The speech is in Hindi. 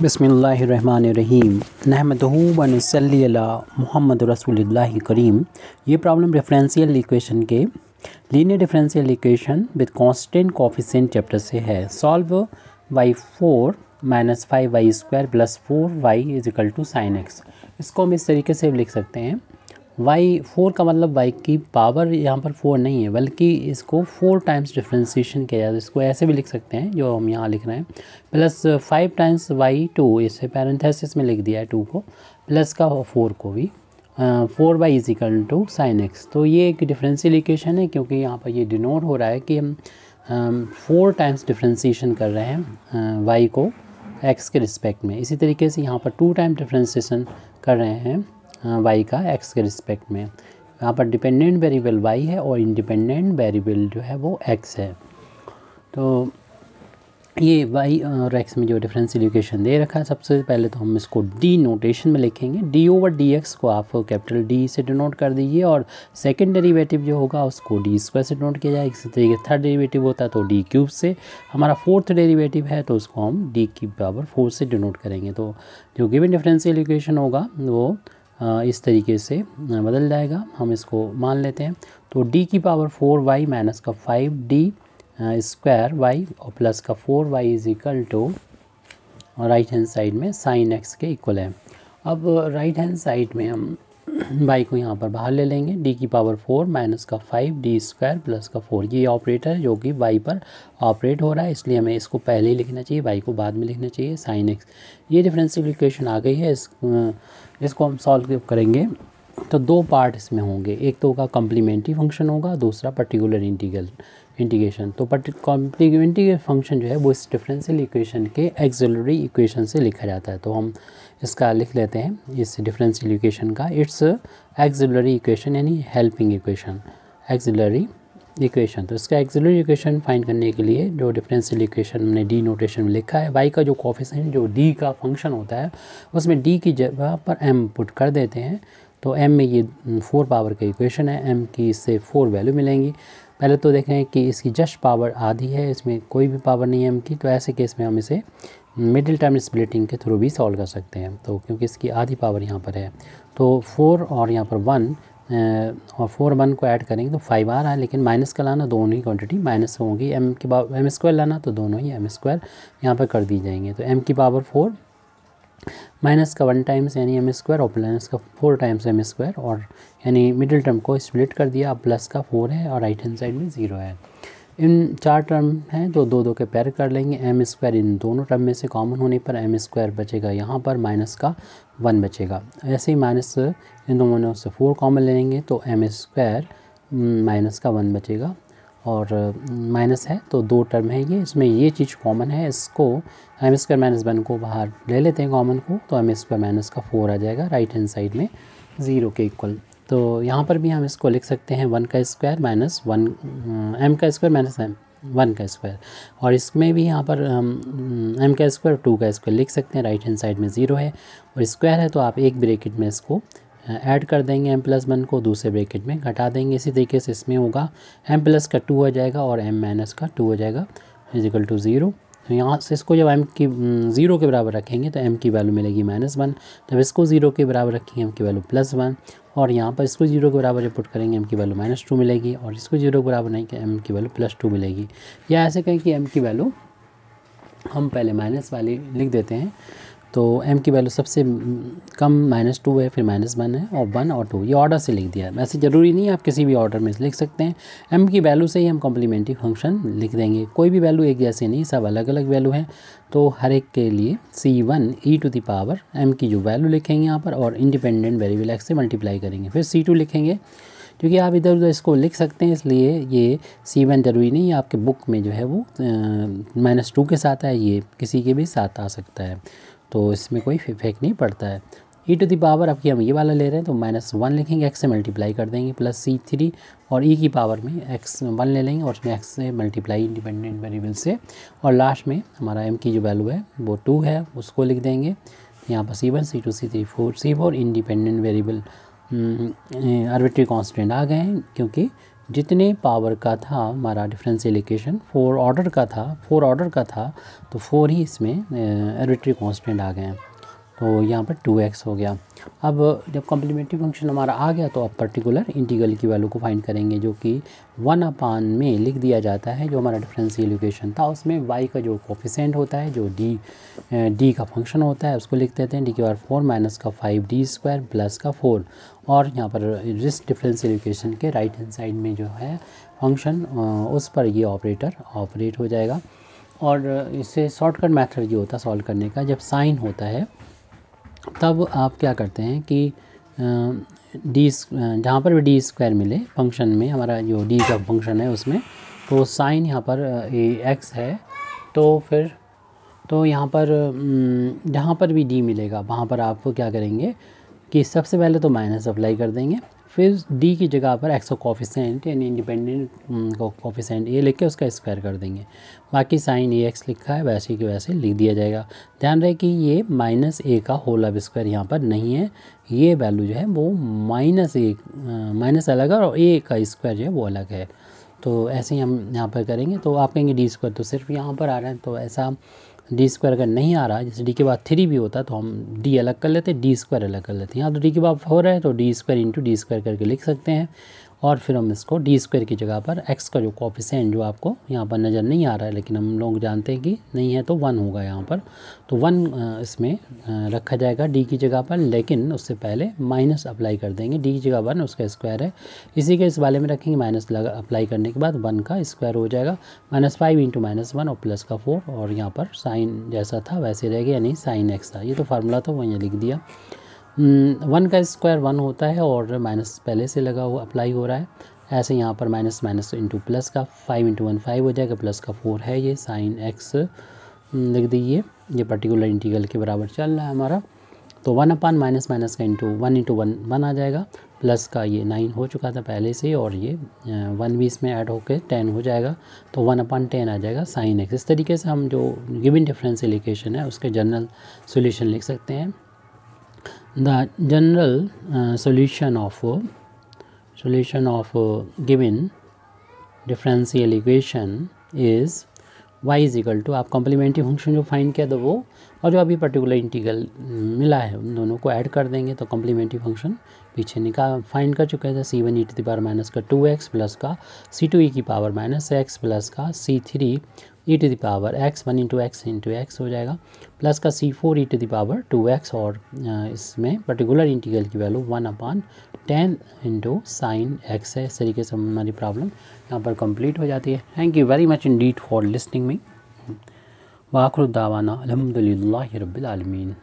बिस्मिल्लाहिर्रहमानिर्रहीम नहमदुहु व नसल्ली अला मुहम्मद रसूलिल्लाहि करीम। ये प्रॉब्लम डिफरेंशियल इक्वेशन के linear differential equation with constant coefficient chapter से है। Solve y4 - 5y² + 4y = sin x। इसको हम इस तरीके से लिख सकते हैं। y4 का मतलब y की पावर यहाँ पर 4 नहीं है, बल्कि इसको 4 टाइम्स डिफ्रेंशिएशन किया जाता है। इसको ऐसे भी लिख सकते हैं जो हम यहाँ लिख रहे हैं, प्लस 5 टाइम्स y2, इसे पैरेंथेसिस में लिख दिया है 2 को, प्लस का 4 को भी 4y = sin x। तो ये एक डिफरेंशियल इक्वेशन है, क्योंकि यहाँ पर ये डिनोट हो रहा है कि हम 4 टाइम्स डिफ्रेंशिएशन कर रहे हैं y को x के रिस्पेक्ट में। इसी तरीके से यहाँ पर 2 टाइम डिफ्रेंशिएशन कर रहे हैं y का x के रिस्पेक्ट में। यहाँ पर डिपेंडेंट वेरिएबल y है और इंडिपेंडेंट वेरिएबल जो है वो x है। तो ये y और x में जो डिफरेंशियल इक्वेशन दे रखा है, सबसे पहले तो हम इसको d नोटेशन में लिखेंगे। d/dx को आप कैपिटल D से डिनोट कर दीजिए, और सेकंड डेरिवेटिव जो होगा उसको d² से डिनोट किया जाए। इसी तरीके थर्ड डेरिवेटिव होता है तो d³ से। हमारा फोर्थ डेरिवेटिव है तो उसको हम d⁴ से डिनोट करेंगे। तो जो गिवन डिफरेंशियल इक्वेशन होगा वो इस तरीके से बदल जाएगा। हम इसको मान लेते हैं। तो d⁴y - 5d² y और प्लस का 4y = राइट हैंड साइड में sin x के इक्वल है। अब राइट हैंड साइड में हम y को यहाँ पर बाहर ले लेंगे। d⁴ - 5d² प्लस का 4, ये ऑपरेटर है जो कि y पर ऑपरेट हो रहा है, इसलिए हमें इसको पहले ही लिखना चाहिए, y को बाद में लिखना चाहिए, sin x। ये डिफरेंशियल इक्वेशन आ गई है। इसको हम सॉल्व करेंगे तो 2 पार्ट इसमें होंगे। एक तो होगा कम्प्लीमेंट्री फंक्शन होगा, दूसरा पर्टिकुलर इंटीग्रेशन। तो कम्प्लीमेंट्री फंक्शन जो है वो इस डिफरेंशियल इक्वेशन के एक्सिलरी इक्वेशन से लिखा जाता है। तो हम इसका लिख लेते हैं इस डिफरेंशियल इक्वेशन का। इट्स एक्सिलरी इक्वेशन यानी हेल्पिंग इक्वेशन, एक्सिलरी इक्वेशन। तो इसका एक्सिलरी इक्वेशन फाइंड करने के लिए जो डिफरेंशियल इक्वेशन हमने डी नोटेशन में लिखा है, y का जो कोफिशिएंट जो d का फंक्शन होता है उसमें d की जगह पर m पुट कर देते हैं। तो m में ये 4 पावर का इक्वेशन है, m की इससे 4 वैल्यू मिलेंगी। पहले तो देखें कि इसकी जस्ट पावर आधी है, इसमें कोई भी पावर नहीं है m की, तो ऐसे केस में हम इसे मिडिल टर्म स्प्लिटिंग के थ्रू भी सॉल्व कर सकते हैं। तो क्योंकि इसकी आधी पावर यहाँ पर है, तो 4 और यहाँ पर 1 और 4 1 को ऐड करेंगे तो 5 आ रहा है, लेकिन माइनस का लाना, दोनों ही क्वांटिटी माइनस होगी। m के बाद m² लाना तो दोनों ही m² यहाँ पर कर दी जाएंगे। तो m की पावर 4 माइनस का 1 टाइम्स यानी m² और प्लस का 4 टाइम्स m², और यानी मिडिल टर्म को स्प्लिट कर दिया। अब प्लस का 4 है और राइट हैंड साइड में 0 है। इन 4 टर्म हैं तो 2 2 के पैर कर लेंगे। m² इन दोनों टर्म में से कॉमन होने पर m² बचेगा, यहाँ पर माइनस का 1 बचेगा। ऐसे ही माइनस इन दोनों से 4 कॉमन ले लेंगे तो m² माइनस का 1 बचेगा, और माइनस है तो 2 टर्म है ये, इसमें ये चीज़ कॉमन है। इसको m² - 1 को बाहर ले लेते हैं कॉमन को, तो m² - का 4 आ जाएगा राइट हैंड साइड में 0 के इक्वल। तो यहाँ पर भी हम इसको लिख सकते हैं 1 का स्क्वायर माइनस 1 m का स्क्वायर माइनस 1 का स्क्वायर, और इसमें भी यहाँ पर m का स्क्वायर 2 का स्क्वायर लिख सकते हैं। राइट हैंड साइड में 0 है और स्क्वायर है तो आप एक ब्रैकेट में इसको ऐड कर देंगे m + 1 को, दूसरे ब्रैकेट में घटा देंगे। इसी तरीके से इसमें होगा m + का 2 हो जाएगा और m - का 2 हो जाएगा = 0। तो यहाँ से इसको जब m की 0 के बराबर रखेंगे तो m की वैल्यू मिलेगी -1, जब इसको 0 के बराबर रखेंगे m की वैल्यू +1, और यहाँ पर इसको 0 के बराबर जब पुट करेंगे m की वैल्यू -2 मिलेगी, और इसको 0 के बराबर नहीं कि m की वैल्यू +2 मिलेगी। या ऐसे कहें कि m की वैल्यू हम पहले माइनस वाली लिख देते हैं। तो m की वैल्यू सबसे कम -2 है, फिर -1 है, और 1 और 2 ये ऑर्डर से लिख दिया है। वैसे ज़रूरी नहीं है, आप किसी भी ऑर्डर में लिख सकते हैं। m की वैल्यू से ही हम कॉम्प्लीमेंट्री फंक्शन लिख देंगे। कोई भी वैल्यू एक जैसे नहीं, सब अलग अलग वैल्यू हैं। तो हर एक के लिए c1 e⁻ m की जो वैल्यू लिखेंगे यहाँ पर, और इंडिपेंडेंट वेरिएबल x से मल्टीप्लाई करेंगे, फिर c2 लिखेंगे। क्योंकि आप इधर उधर इसको लिख सकते हैं, इसलिए ये c1 जरूरी नहीं है। आपके बुक में जो है वो -2 के साथ है, ये किसी के भी साथ आ सकता है, तो इसमें कोई इफेक्ट नहीं पड़ता है। e⁻ अब कि हम ये वाला ले रहे हैं तो -1 लिखेंगे, x से मल्टीप्लाई कर देंगे, प्लस c3, और e की पावर में x1 ले लेंगे और उसमें x से मल्टीप्लाई इंडिपेंडेंट वेरिएबल से, और लास्ट में हमारा m की जो वैल्यू है वो 2 है, उसको लिख देंगे। यहाँ पर c1 c2 c3 4 c4 independent variable arbitrary constant आ गए हैं, क्योंकि जितने पावर का था हमारा डिफरेंशियल इक्वेशन 4 ऑर्डर का था तो 4 ही इसमें आर्बिट्री कांस्टेंट आ गए हैं, तो यहाँ पर 2x हो गया। अब जब कॉम्प्लीमेंट्री फंक्शन हमारा आ गया तो अब पर्टिकुलर इंटीग्रल की वैल्यू को फाइंड करेंगे, जो कि 1 में लिख दिया जाता है। जो हमारा डिफरेंशियल इक्वेशन था उसमें y का जो कोफिशिएंट होता है, जो d का फंक्शन होता है, उसको लिख देते हैं d⁴ माइनस का 5d² प्लस का 4। और यहाँ पर इस डिफरेंशियल इक्वेशन के राइट हैंड साइड में जो है फंक्शन, उस पर ये ऑपरेटर ऑपरेट हो जाएगा। और इससे शॉर्टकट मेथड ये होता है सॉल्व करने का, जब साइन होता है तब आप क्या करते हैं कि जहाँ पर भी d² मिले फंक्शन में, हमारा जो d का फंक्शन है उसमें, तो साइन यहाँ पर x है, तो फिर तो यहाँ पर जहाँ पर भी d मिलेगा वहाँ पर आप क्या करेंगे कि सबसे पहले तो माइनस अप्लाई कर देंगे, फिर d की जगह पर x का कोफिशिएंट यानी इंडिपेंडेंट कोफिशिएंट a लेके उसका स्क्वायर कर देंगे। बाकी साइन ax लिखा है वैसे के वैसे लिख दिया जाएगा। ध्यान रहे कि ये -a का होल स्क्वायर यहाँ पर नहीं है, ये वैल्यू जो है वो माइनस अलग है और a का स्क्वायर जो है वो अलग है। तो ऐसे ही हम यहाँ पर करेंगे, तो आप कहेंगे d² तो सिर्फ यहाँ पर आ रहा है, तो ऐसा d² अगर नहीं आ रहा, जैसे d के बाद 3 भी होता तो हम d अलग कर लेते, d² अलग कर लेते हैं। यहाँ तो d के बाद 4 है तो d² इंटू d² करके लिख सकते हैं, और फिर हम इसको d² की जगह पर x का जो कोफिशिएंट जो आपको यहाँ पर नज़र नहीं आ रहा है, लेकिन हम लोग जानते हैं कि नहीं है, तो 1 होगा यहाँ पर, तो 1 इसमें रखा जाएगा d की जगह पर, लेकिन उससे पहले माइनस अप्लाई कर देंगे। d की जगह 1 उसका स्क्वायर है, इसी के इस वाले में रखेंगे, माइनस अप्लाई करने के बाद 1 का स्क्वायर हो जाएगा, -5 इंटू -1 और प्लस का 4, और यहाँ पर साइन जैसा था वैसे रहेगा, यानी साइन x था। ये तो फार्मूला था, वहीं लिख दिया। 1 का स्क्वायर 1 होता है और माइनस पहले से लगा हुआ अप्लाई हो रहा है। ऐसे यहाँ पर माइनस इंटू प्लस का 5 इंटू 1 5 हो जाएगा, प्लस का 4 है, ये साइन x लिख दीजिए। ये पर्टिकुलर इंटीग्रल के बराबर चल रहा है हमारा, तो 1 माइनस का इंटू 1 आ जाएगा, प्लस का ये 9 हो चुका था पहले से, और ये 1 भी इसमें ऐड होकर 10 हो जाएगा, तो 1/10 आ जाएगा साइन x। इस तरीके से हम जो गिवन डिफरेंशियल इक्वेशन है उसके जनरल सॉल्यूशन लिख सकते हैं। The general solution of given differential equation is y is equal to, आप कॉम्प्लीमेंट्री फंक्शन जो फाइंड किया था वो, और जो अभी पर्टिकुलर इंटीग्रल मिला है उन दोनों को ऐड कर देंगे, तो कॉम्प्लीमेंट्री फंक्शन पीछे फाइंड कर चुके थे। c1 e⁻ का 2x प्लस का c2 e⁻x प्लस का c3 e⁻x 1 इंटू x हो जाएगा, प्लस का c4 e⁻2x, और इसमें पर्टिकुलर इंटीग्रल की वैल्यू 1/10 इंटू साइन x है। इस तरीके से हमारी प्रॉब्लम यहाँ पर कंप्लीट हो जाती है। Thank you very much Indeed for listening me. व आखिर दावाना अल्हम्दुलिल्लाहि रब्बिल आलमीन।